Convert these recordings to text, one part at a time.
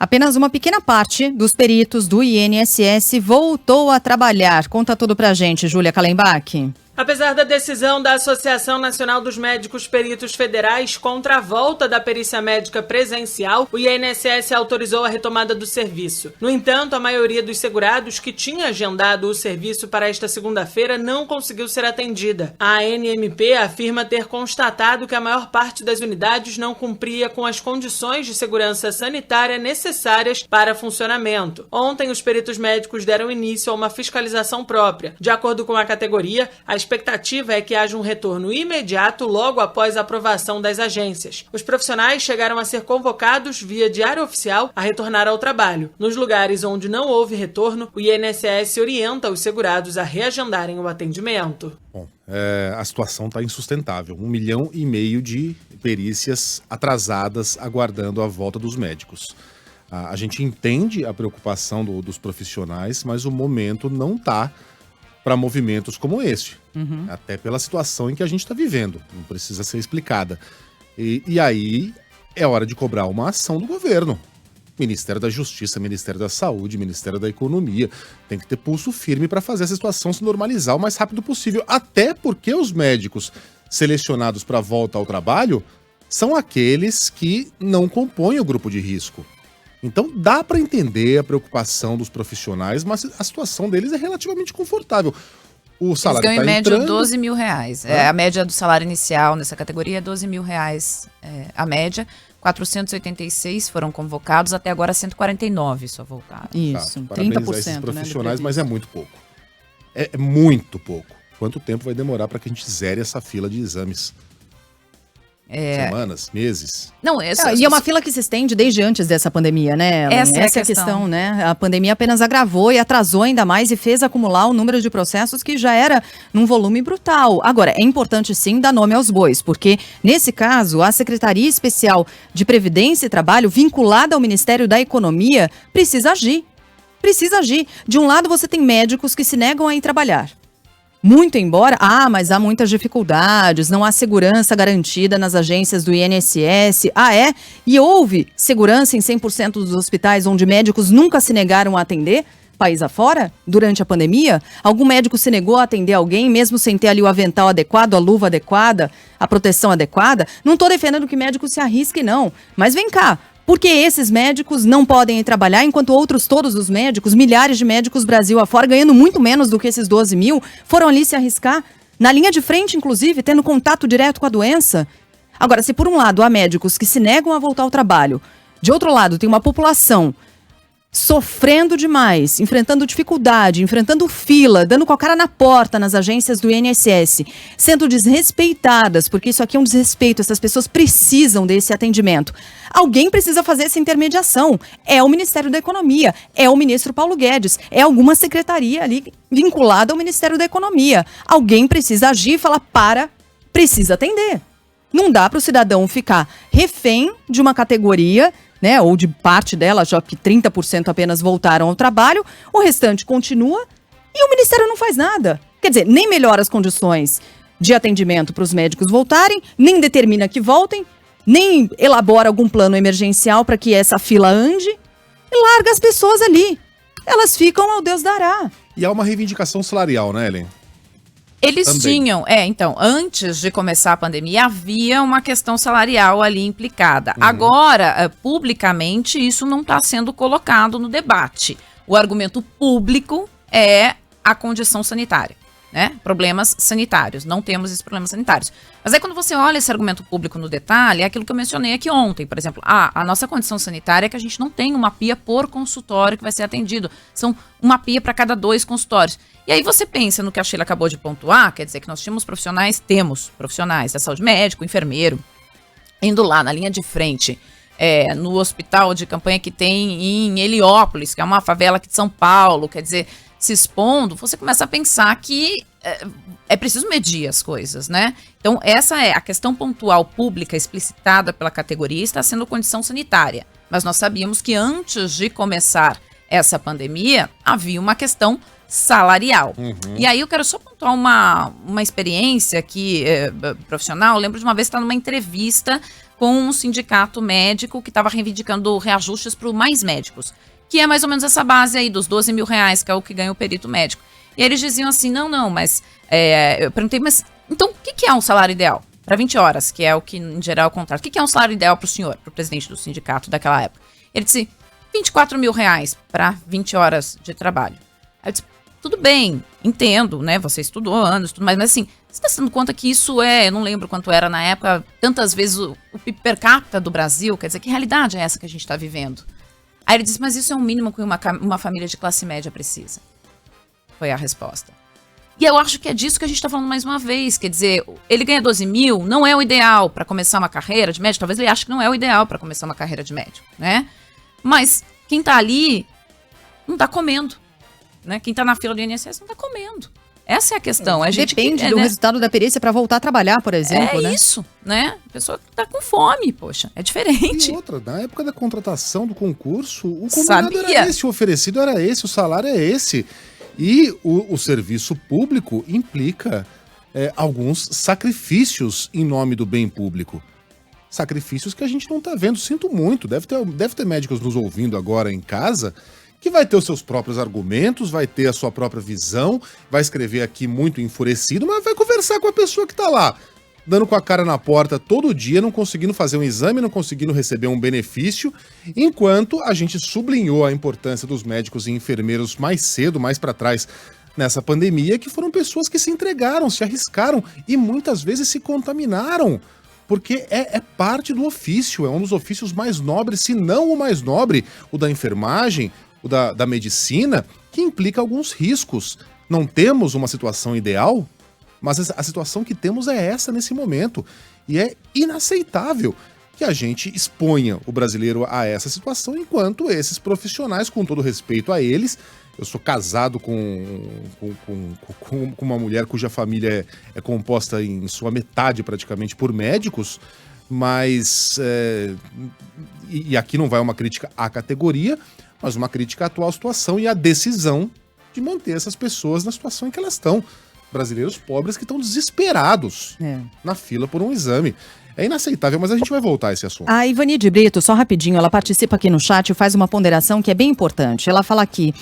Apenas uma pequena parte dos peritos do INSS voltou a trabalhar. Conta tudo pra gente, Júlia Kallenbach. Apesar da decisão da Associação Nacional dos Médicos Peritos Federais contra a volta da perícia médica presencial, o INSS autorizou a retomada do serviço. No entanto, a maioria dos segurados que tinha agendado o serviço para esta segunda-feira não conseguiu ser atendida. A ANMP afirma ter constatado que a maior parte das unidades não cumpria com as condições de segurança sanitária necessárias para funcionamento. Ontem, os peritos médicos deram início a uma fiscalização própria. De acordo com a categoria, a expectativa é que haja um retorno imediato logo após a aprovação das agências. Os profissionais chegaram a ser convocados via diário oficial a retornar ao trabalho. Nos lugares onde não houve retorno, o INSS orienta os segurados a reagendarem o atendimento. Bom, a situação está insustentável. 1,5 milhão de perícias atrasadas aguardando a volta dos médicos. A gente entende a preocupação dos profissionais, mas o momento não está para movimentos como este. Até pela situação em que a gente está vivendo. Não precisa ser explicada. E aí é hora de cobrar uma ação do governo. Ministério da Justiça, Ministério da Saúde, Ministério da Economia. Tem que ter pulso firme para fazer essa situação se normalizar o mais rápido possível. Até porque os médicos selecionados para a volta ao trabalho são aqueles que não compõem o grupo de risco. Então dá para entender a preocupação dos profissionais, mas a situação deles é relativamente confortável. O salário eles ganham em média entrando... 12 mil reais. A média do salário inicial nessa categoria é 12 mil reais. A média, 486 foram convocados, até agora 149 só voltaram. Isso, parabéns 30%. a esses profissionais, mas é muito pouco. É muito pouco. Quanto tempo vai demorar para que a gente zere essa fila de exames? Semanas, meses. Não, e é uma fila que se estende desde antes dessa pandemia, né? Essa é a questão, né? A pandemia apenas agravou e atrasou ainda mais e fez acumular o número de processos que já era num volume brutal. Agora, é importante sim dar nome aos bois, porque nesse caso, a Secretaria Especial de Previdência e Trabalho, vinculada ao Ministério da Economia, precisa agir. Precisa agir. De um lado, você tem médicos que se negam a ir trabalhar. Muito embora, mas há muitas dificuldades, não há segurança garantida nas agências do INSS. E houve segurança em 100% dos hospitais onde médicos nunca se negaram a atender, país afora, durante a pandemia? Algum médico se negou a atender alguém, mesmo sem ter ali o avental adequado, a luva adequada, a proteção adequada? Não estou defendendo que médico se arrisque, não. Mas vem cá. Porque esses médicos não podem ir trabalhar, enquanto todos os médicos, milhares de médicos Brasil afora, ganhando muito menos do que esses 12 mil, foram ali se arriscar, na linha de frente, inclusive, tendo contato direto com a doença. Agora, se por um lado há médicos que se negam a voltar ao trabalho, de outro lado tem uma população sofrendo demais, enfrentando dificuldade, enfrentando fila, dando com a cara na porta nas agências do INSS, sendo desrespeitadas, porque isso aqui é um desrespeito, essas pessoas precisam desse atendimento. Alguém precisa fazer essa intermediação. É o Ministério da Economia, é o ministro Paulo Guedes, é alguma secretaria ali vinculada ao Ministério da Economia. Alguém precisa agir e falar, precisa atender. Não dá para o cidadão ficar refém de uma categoria, né, ou de parte dela, já que 30% apenas voltaram ao trabalho, o restante continua e o Ministério não faz nada. Quer dizer, nem melhora as condições de atendimento para os médicos voltarem, nem determina que voltem, nem elabora algum plano emergencial para que essa fila ande e larga as pessoas ali. Elas ficam ao Deus dará. E há uma reivindicação salarial, né, Ellen? Eles também tinham, então, antes de começar a pandemia, havia uma questão salarial ali implicada. Agora, publicamente, isso não está sendo colocado no debate. O argumento público é a condição sanitária, né? Problemas sanitários, não temos esses problemas sanitários. Mas aí quando você olha esse argumento público no detalhe, é aquilo que eu mencionei aqui ontem, por exemplo, a nossa condição sanitária é que a gente não tem uma pia por consultório que vai ser atendido, são uma pia para cada 2 consultórios. E aí você pensa no que a Sheila acabou de pontuar, quer dizer que nós temos profissionais da saúde, médico, enfermeiro, indo lá na linha de frente, no hospital de campanha que tem em Heliópolis, que é uma favela aqui de São Paulo, quer dizer, se expondo, você começa a pensar que é preciso medir as coisas, né? Então, essa é a questão pontual pública explicitada pela categoria, está sendo condição sanitária. Mas nós sabíamos que antes de começar essa pandemia, havia uma questão salarial. E aí eu quero só pontuar uma experiência aqui profissional. Eu lembro de uma vez estar numa entrevista com um sindicato médico que estava reivindicando reajustes para o Mais Médicos, que é mais ou menos essa base aí dos R$12 mil, que é o que ganha o perito médico. E eles diziam assim, mas eu perguntei, mas então o que é um salário ideal? Para 20 horas, que é o que em geral é o contrato. O que é um salário ideal para o senhor, para o presidente do sindicato daquela época? Ele disse, R$24 mil para 20 horas de trabalho. Aí eu disse, tudo bem, entendo, né? Você estudou anos, tudo mais, mas assim, você está se dando conta que isso eu não lembro quanto era na época, tantas vezes o PIB per capita do Brasil, quer dizer, que realidade é essa que a gente está vivendo? Aí ele disse, mas isso é o mínimo que uma família de classe média precisa. Foi a resposta. E eu acho que é disso que a gente está falando mais uma vez, quer dizer, ele ganha 12 mil, não é o ideal para começar uma carreira de médico, talvez ele ache que não é o ideal para começar uma carreira de médico, né? Mas quem está ali não está comendo. Né? Quem está na fila do INSS não está comendo. Essa é a questão. Depende do resultado da perícia para voltar a trabalhar, por exemplo. É isso, né? A pessoa está com fome, poxa. É diferente. E outra, na época da contratação do concurso, o combinado era esse, o oferecido era esse, o salário é esse. E o serviço público implica alguns sacrifícios em nome do bem público. Sacrifícios que a gente não está vendo. Sinto muito. Deve ter médicos nos ouvindo agora em casa que vai ter os seus próprios argumentos, vai ter a sua própria visão, vai escrever aqui muito enfurecido, mas vai conversar com a pessoa que tá lá, dando com a cara na porta todo dia, não conseguindo fazer um exame, não conseguindo receber um benefício, enquanto a gente sublinhou a importância dos médicos e enfermeiros mais cedo, mais para trás, nessa pandemia, que foram pessoas que se entregaram, se arriscaram e muitas vezes se contaminaram. Porque é parte do ofício, é um dos ofícios mais nobres, se não o mais nobre, o da enfermagem, o da medicina, que implica alguns riscos. Não temos uma situação ideal, mas a situação que temos é essa nesse momento. E é inaceitável que a gente exponha o brasileiro a essa situação, enquanto esses profissionais, com todo respeito a eles, eu sou casado com uma mulher cuja família é composta em sua metade praticamente por médicos, mas e aqui não vai uma crítica à categoria, mas uma crítica à atual situação e à decisão de manter essas pessoas na situação em que elas estão. Brasileiros pobres que estão desesperados na fila por um exame. É inaceitável, mas a gente vai voltar a esse assunto. A Ivani de Brito, só rapidinho, ela participa aqui no chat e faz uma ponderação que é bem importante. Ela fala aqui,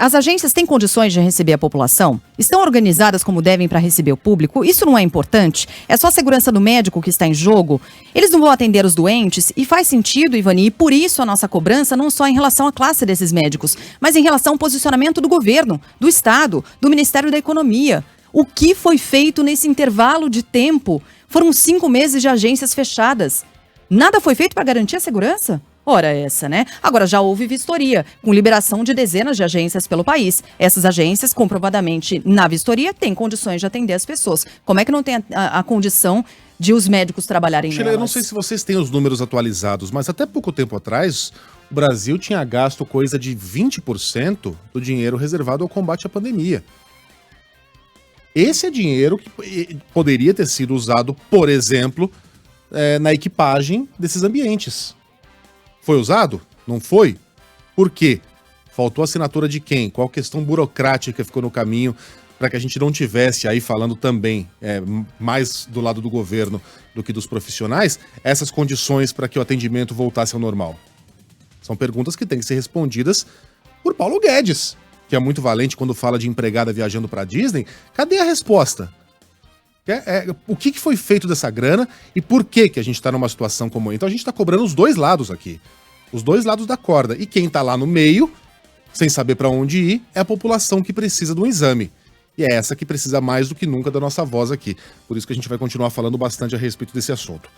as agências têm condições de receber a população? Estão organizadas como devem para receber o público? Isso não é importante? É só a segurança do médico que está em jogo? Eles não vão atender os doentes? E faz sentido, Ivani, e por isso a nossa cobrança não só em relação à classe desses médicos, mas em relação ao posicionamento do governo, do Estado, do Ministério da Economia. O que foi feito nesse intervalo de tempo? Foram 5 meses de agências fechadas. Nada foi feito para garantir a segurança? Ora essa, né? Agora já houve vistoria, com liberação de dezenas de agências pelo país. Essas agências, comprovadamente, na vistoria, têm condições de atender as pessoas. Como é que não tem a condição de os médicos trabalharem nelas? Eu não sei se vocês têm os números atualizados, mas até pouco tempo atrás, o Brasil tinha gasto coisa de 20% do dinheiro reservado ao combate à pandemia. Esse é dinheiro que poderia ter sido usado, por exemplo, na equipagem desses ambientes. Foi usado? Não foi? Por quê? Faltou assinatura de quem? Qual questão burocrática ficou no caminho para que a gente não tivesse aí falando também, mais do lado do governo do que dos profissionais, essas condições para que o atendimento voltasse ao normal? São perguntas que têm que ser respondidas por Paulo Guedes, que é muito valente quando fala de empregada viajando para Disney. Cadê a resposta? O que foi feito dessa grana e por que a gente está numa situação como essa? Então a gente está cobrando os dois lados aqui. Os dois lados da corda. E quem está lá no meio, sem saber para onde ir, é a população que precisa de um exame. E é essa que precisa mais do que nunca da nossa voz aqui. Por isso que a gente vai continuar falando bastante a respeito desse assunto.